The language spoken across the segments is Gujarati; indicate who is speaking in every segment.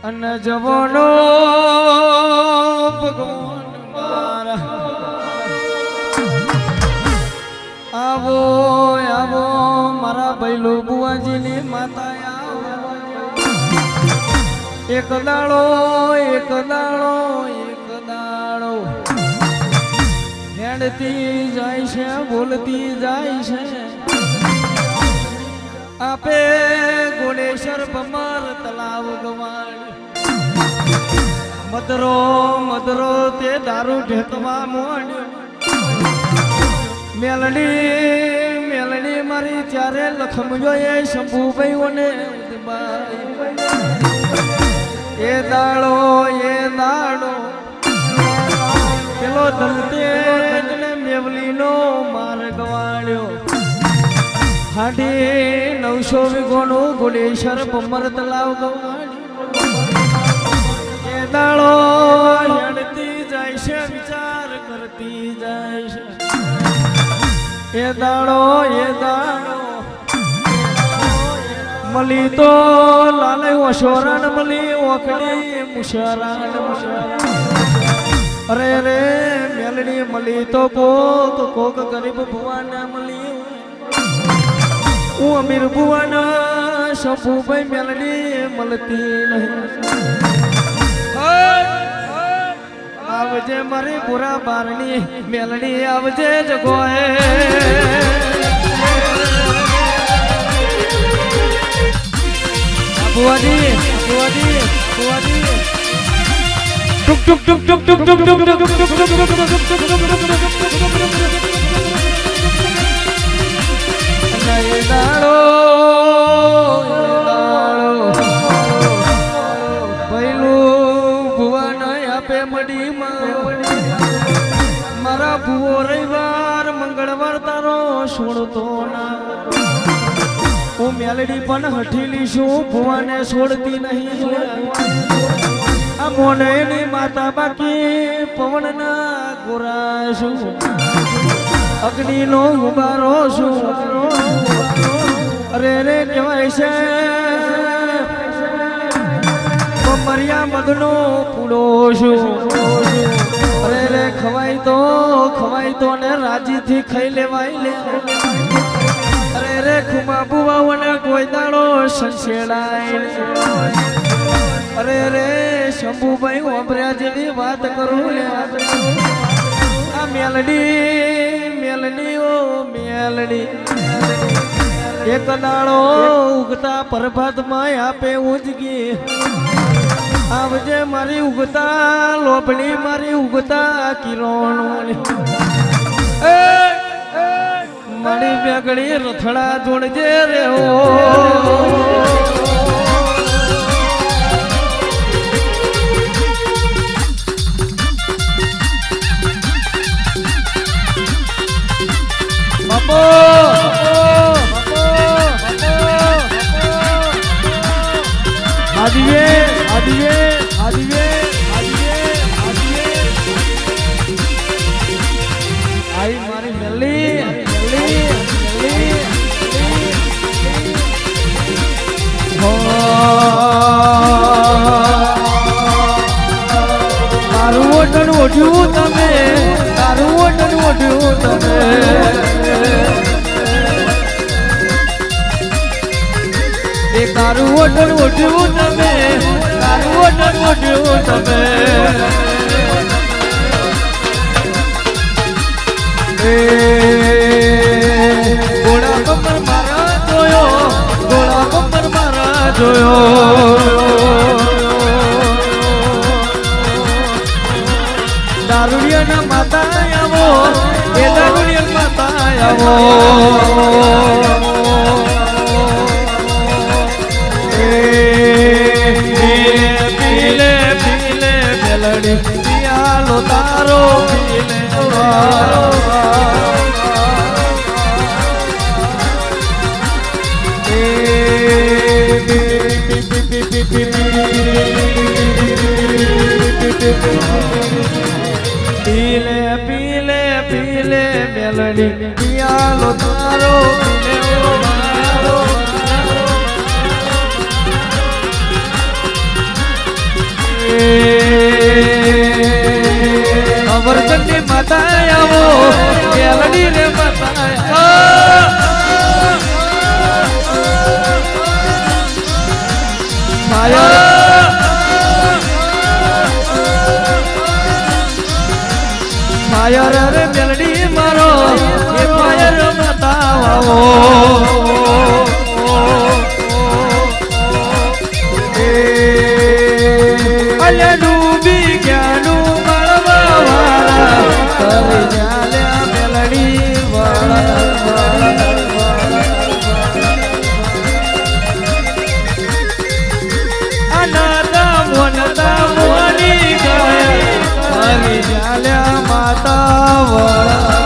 Speaker 1: અને જવાનો ભગવાન મારા આવો આવો મારા ભૈલો બુવાજીની માતા એક દાડો એક દાડો એક દાડો હેડતી જાય છે બોલતી જાય છે આપે ગોળેશ્વર ભમર તલાવ ગવાણ મદરો મદરો તે દારૂ ઢેકવા મોડ્યો મેલડી મેલડી મારી ત્યારે લખમજો એ શંભુભાઈઓને એ દાડો પેલો ધમતેજ ને મેવલીનો માર્ગ વાળ્યો હાડી 900 વીઘોનું ગોળેશ્વર ભમર તલાવ ગવાડ્યું એ દાડો હેડતી જાય છે વિચાર કરતી જાય છે એ દાડો મળી તો લાલે ઓશોરાન મળી ઓકડી મુશરાન અરે રે મેલડી મળી તો કોક ગરીબ ભુવાને મળી હું અમીર ભુવાના શંભુભાઈ મેલડી મળતી નહીં આવજે મારી પુરા બારણી મેલડી આવજે જગોએ બુવાજી ટુક ટુક ટુક ટુક ટુક ટુક ટુક દાડો પહેલું ભુવા નહીં આપે મડીમાં મારા ભુવો રવિવાર મંગળવાર તારો છોડતો ના હું મેલડી પણ હઠીલી છું ભુવાને છોડતી નહીં આ મોનેની માતા બાકી પવનના ગોરા છું અગ્નિનો ઉબારો છું અરે રે કહેવાય છે મરિયા મદનો પૂડો છું અરે રે ખવાય તો ને રાજીથી ખાઈ લેવાય લે અરે રે ખુમા બુવાઓને કોઈ દાડો સંશેડાય અરે રે શંભુભાઈ ઓબર્યા જેવી વાત કરું લે આ મેલડી ઓ મેલડી એક દાડો ઉગતા પ્રભાતમાં આપે ઉજગી આવજે મારી ઉગતા લોભણી મારી ઉગતા કિરણો મારી બેગડી રથડા જોડજે રે હો બાપો આદિવે આઈ મારી મેલી તારું ઓઢણ ઓઢ્યું તમે એ તારું ઓઢણ ઓઢ્યું તમે ગોળા કમર મારા જોયો દારૂડિયાના માતા આવો એ દારૂડિયા માતા આવો પીલે મેલડી પિયાલો તારો પીલે પીલે મેલડી પિયાલો તારો માતા આવો મેલડી રે માતા ફાયર રે મેલડી મારો એ ફાયર બતાવો અલે ડૂબી ગયાનું મળવા વાળા કરી ચાલ્યા મેલડી અનાતા મોનતા મોની ગયા કરી ચાલ્યા માતા વાળા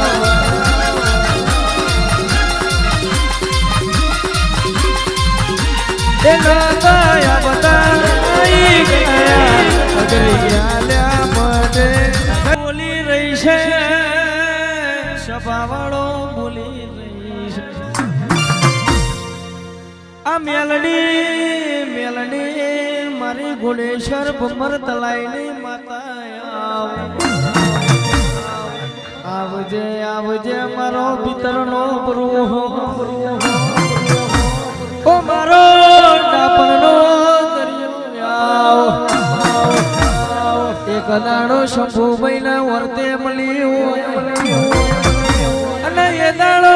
Speaker 1: નાતા બતાઈ ગયા અગરી ગયા મને બોલી રહી છે સભાવાળો બોલી રહી છે આ મેલડી મારી ઘોડેશ્વર ભમર તલાઈની માતા આવજે આવજે મારો પિતરનો પ્રભુ ઓ મારો ડાપણનો દરિયો એક દાડો શંભુભાઈના વર્તે મળ્યો અને એ દાડો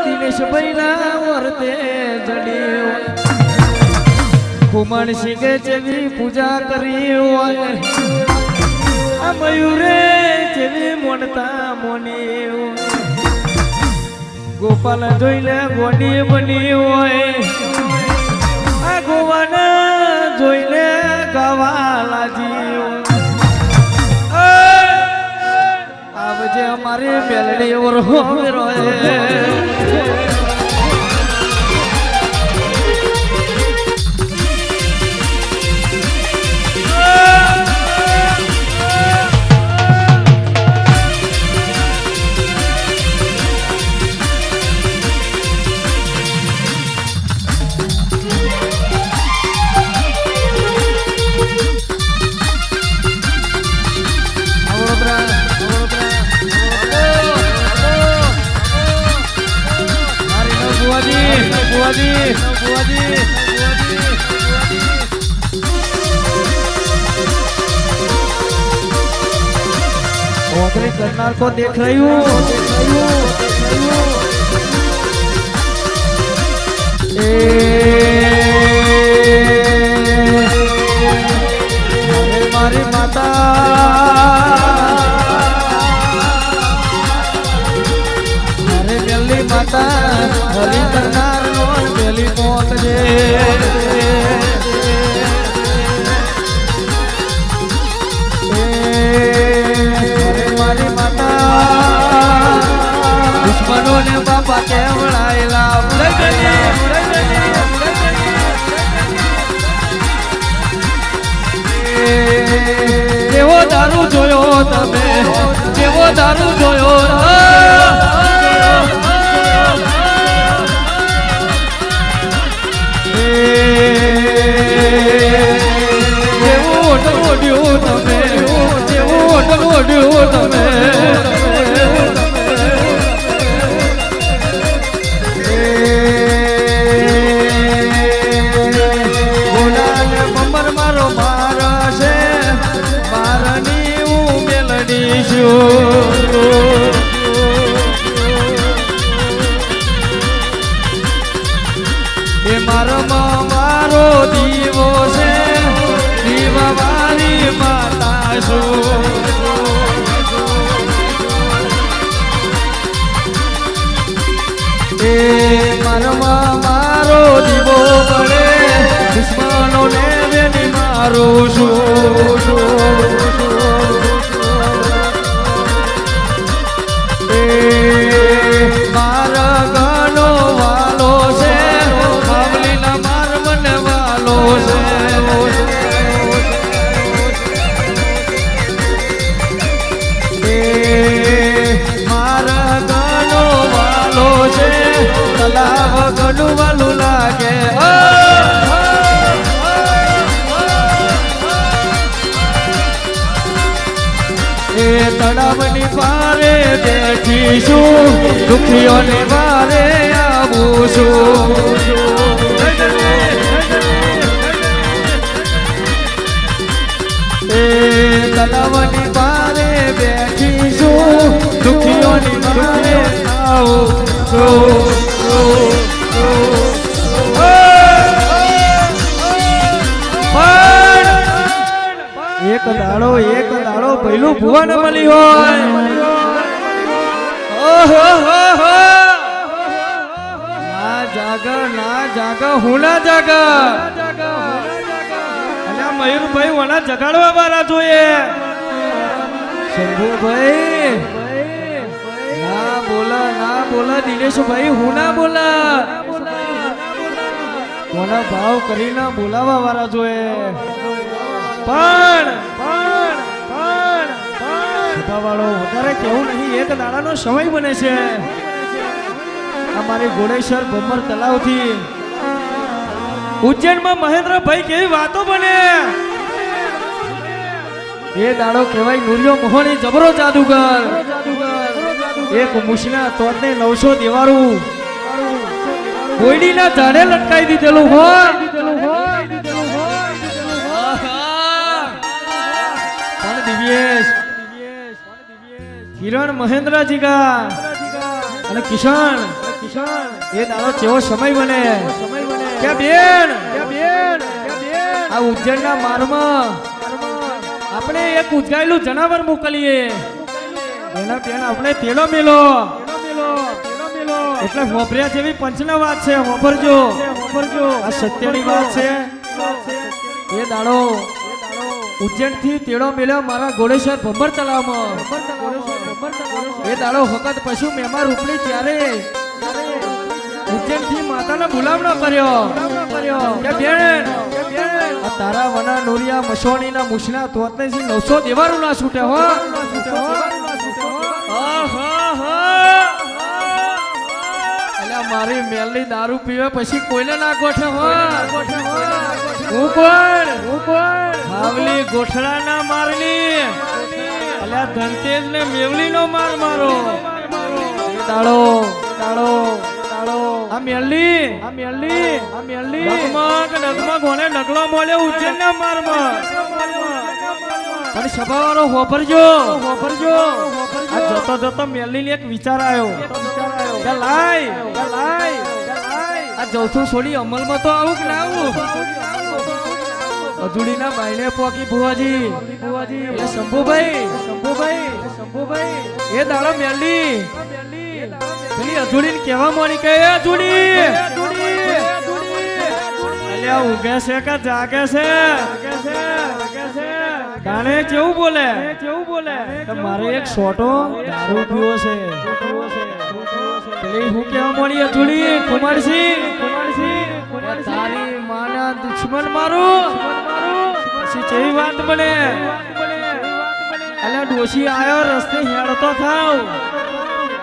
Speaker 1: દિનેશભાઈના વર્તે જડ્યો ખુમણ સિંહે જેવી પૂજા કરી હોય આ મયુરે જેવી મોનતા મોની ગોપાલ જોઈને ગોડી બની હોય આ ગોવાના જોઈને ગવાલાજી આવજે અમારી મેલડી ઓરહો રોય करनार को देख रही हूँ मारी माता अरे मेली माता हरी करनार मेली मौत जे दुश्मनों ने बाबा के बड़ाइला जेवो दारू जोयो तमे जेवो दारू जोयो जेवो ओड्यो तमे जेवो ओड्यो तमे मारो दीवो से दीवा वाली माता सो मारो दीवो बड़े दुश्मनों ने बेनी मारो सो मारा गानो वालो से बावली ना मार मन वालो से मारा गानो वालो से तलाव गनु वालू लागे તળાવની પારે બેઠીશું દુખીઓને વારે આવું છું તળાવની પારે બેઠીશું દુખીઓની વારે આવું છું એક દાડો પહેલું ભુવન મળી હોય ના જાગ હું ના જાગ અલ્યા મયુરભાઈ વણા જગાડવા વાળા જોઈએ શંભુભાઈ ના બોલા દિનેશભાઈ હું ના બોલા કોના ભાવ કરીને બોલાવા વાળા જોઈએ પણ વાળો વધારે કેવું નહીં એક દાડાનો સમય બને છે અમારી ઘોડેશ્વર ભમર તલાવથી ઉજ્જૈનમાં મહેન્દ્રભાઈ કેવી વાતો બને એ દાડો કહેવાય નુરિયો મોહણી જબરો જાદુગર એક મુશના તોડને 900 દેવારું કોઈડીના ઝાડે લટકાઈ દીધેલું હોય પણ દિવ્યેશ કિરણ મહેન્દ્રજી કા અને કિશન એ દાડો કેવો સમય બને કે બેન આ ઉજ્જૈનના મારમાં આપણે એક ઉજગાયેલું જનાવર મોકલીએ એના પેન આપણે તેડો મેલો એટલે મોભર્યા જેવી પંચના વાત છે મોભરજો આ સત્યની વાત છે એ દાડો ઉજ્જૈન થી તેડો મેલ્યો મારા ઘોડેશ્વર ભંબર તલાવમાં એ દાડો વખત પશુ મેમા રૂપલી ત્યારે ઉજ્જૈન થી માતાનો બોલાવણો કર્યો કે બેન તારા વના નોરિયા મસોણી ના મુશના તોતને 900 દેવારું ના છૂટે હો અલ્યા મારી મેલની દારૂ પીવે પછી કોઈને ના ગોઠે હો હું કોણ હાવલી ગોઠડા ના મારલી અલ્યા ધનતેજ ને મેવલી નો માર મારો દાડો આ મેલની નગમગ હોને નગલો મોલ્યો ઉજ્જૈન ના માર માર અને સભાવાળો હોભરજો આ જતો મેલની ને એક વિચાર આવ્યો કે લાય આ જવસું છોડી અમલમાં તો આવું કે ના આવું અજુડીના બાઈને પોકી ભુવાજી એટલે શંભુભાઈ એ દાડો મેલડી પેલી અજુડીને કહેવા મોડી કે અજુડી અલ્યા ઊંઘે છે કે જાગે છે ગાણે કેવું બોલે કે મારે એક છોટો દારૂ પીવો છે પેલી હું કહેવા મોડી અજુડી કુમારસિંહ તારી માના દુશ્મન મારું કેવી વાત બને અલ્યા ડોશી આયો રસ્તે હેડતો થાવ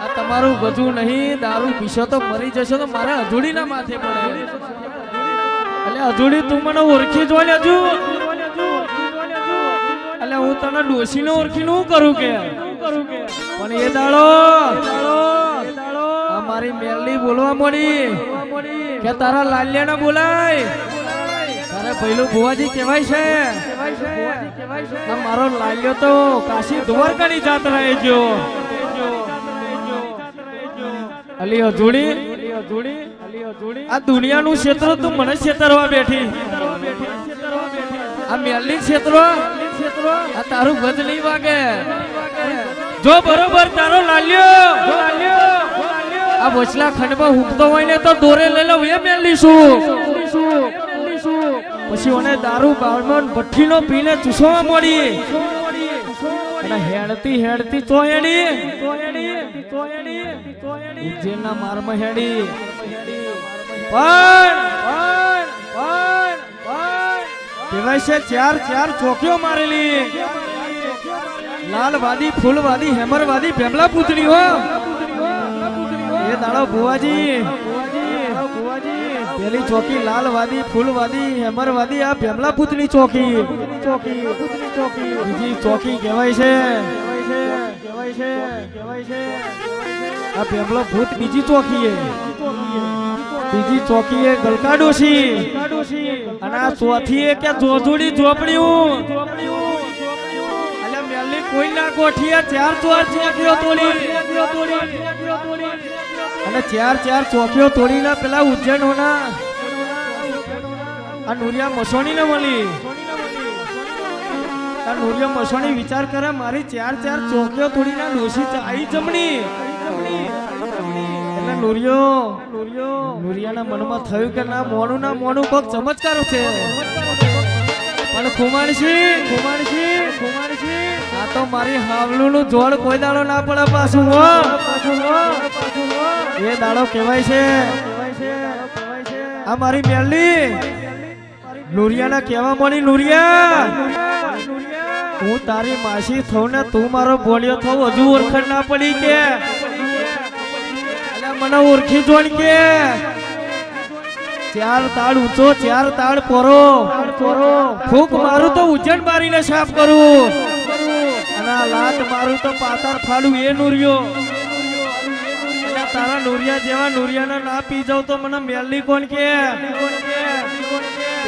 Speaker 1: આ તમારું ગજું નહીં દારૂ પીશો તો મરી જશો તો મારે અજુડી ના માથે પડે અલ્યા અજુડી તું મને ઓળખી જો લેજુ અલ્યા હું તને ડોશી ને ઓળખી નું કરું કે પણ એ દાડો આ મારી મેલની બોલવા મળી કે તારા લાલ્યા ના બોલાય તારે પહેલું ભુવાજી કહેવાય છે મારો લાલ્યો તો કાશી દ્વારકાની જાત રહે જો અલી અજુડી આ દુનિયાનું ક્ષેત્ર તું મને ક્ષેત્રવા બેઠી આ મેલની ક્ષેત્ર આ તારું ગજ નહીં વાગે જો બરોબર તારો લાલ્યો આ વચલા ખંડમાં હુકતો હોય ને તો દોરે લઈ લો એ મેલની શું પછી ઓને દારૂ બાળમન ભઠ્ઠીનો પીને ચૂસવા મળી અને હેડતી તો હેડી ઉજ્જૈનના મારમાં હેડી પણ કહેવાય છે ચાર ચોકીઓ મારેલી લાલવાદી ફૂલવાદી હેમરવાદી ભેમલા પૂતળી હો એ દાડો ભુવાજી પેલી ચોકી લાલવાદી ફૂલવાદી હેમરવાદી આ ભેમલા પૂતળી ચોકી બીજી ચોકી કહેવાય છે આ પેપલો ભૂત બીજી ચોકીએ ગલકા ડોશી અને આ ચોથીએ કે જોજુડી ઝોપડીયું અલ્યા મેલી કોઈ ના કોઠીએ ચાર ચોકીઓ તોડી અને ચાર ચોકીઓ તોડીને પેલા ઉજ્જૈન હોના આ નુરિયા મસોણી ને મળી આ નુરિયા મસોણી વિચાર કરે મારી ચાર ચોકીઓ તોડીને ડોશી આઈ જમણી એટલે નુરિયાના મનમાં થયું કે ના મોનું કોક ચમત્કાર છે પણ ખુમાણસી આ તો મારી હાવલું નું જોડ કોઈ દાડો ના પડે પાછું એ દાડો કહેવાય છે આ મારી મેલી નુરિયાના કહેવા મળી નુરિયા હું તારી માસી થઉં ને તું મારો બોલ્યો થઉં હજુ ઓળખણ ના પડી કે મને ઓળખી જોડ કે ચાર તાળ ઊંચો ચાર તાળ પોરો ફૂક મારું તો ઉજ્જૈન મારીને સાફ કરું અને લાત મારું તો પાતાર ફાડું એ નુરિયો તારા નુરિયા જેવા નુરિયાને ના પી જાવ તો મને મેલી કોણ કે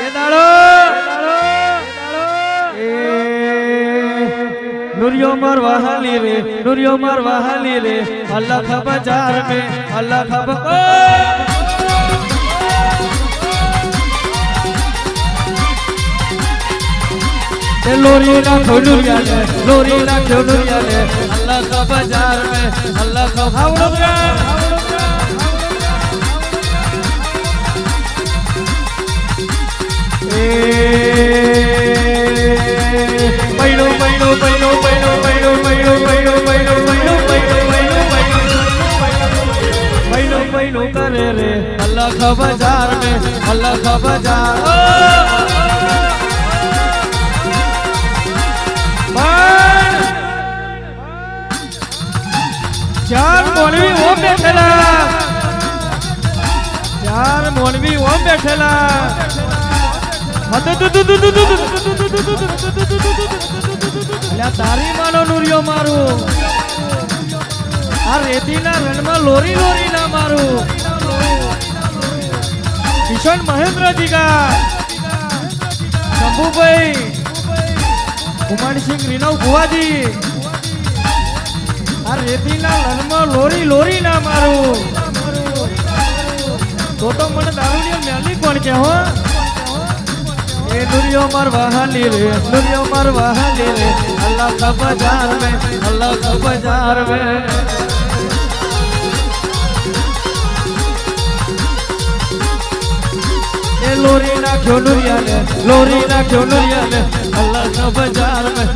Speaker 1: એ દાડો नुरियो मर वहाली रे अल्लाह का बाजार में अल्लाह का लोरी राखो नुरिया ले अल्लाह का बाजार में अल्लाह का करे रे अल्लाह का बाजार में अल्लाह का बाजार चार मोनवी ओम बैठेला તારી માનો નુરિયો મારું આ રેતીના રણમાં લોરી ના મારું કિશન મહેન્દ્રજી કા શંભુભાઈ કુમારસિંહ રીનવ ભુવાજી આ રેતીના રણમાં લોરી ના મારું તો મને દારૂડિયો મેલી કોણ કે હો ए नुरियो मर वहाली रे अल्लाह का बाजार में ए लोरी ना क्यों नुरिया ले अल्लाह का बाजार में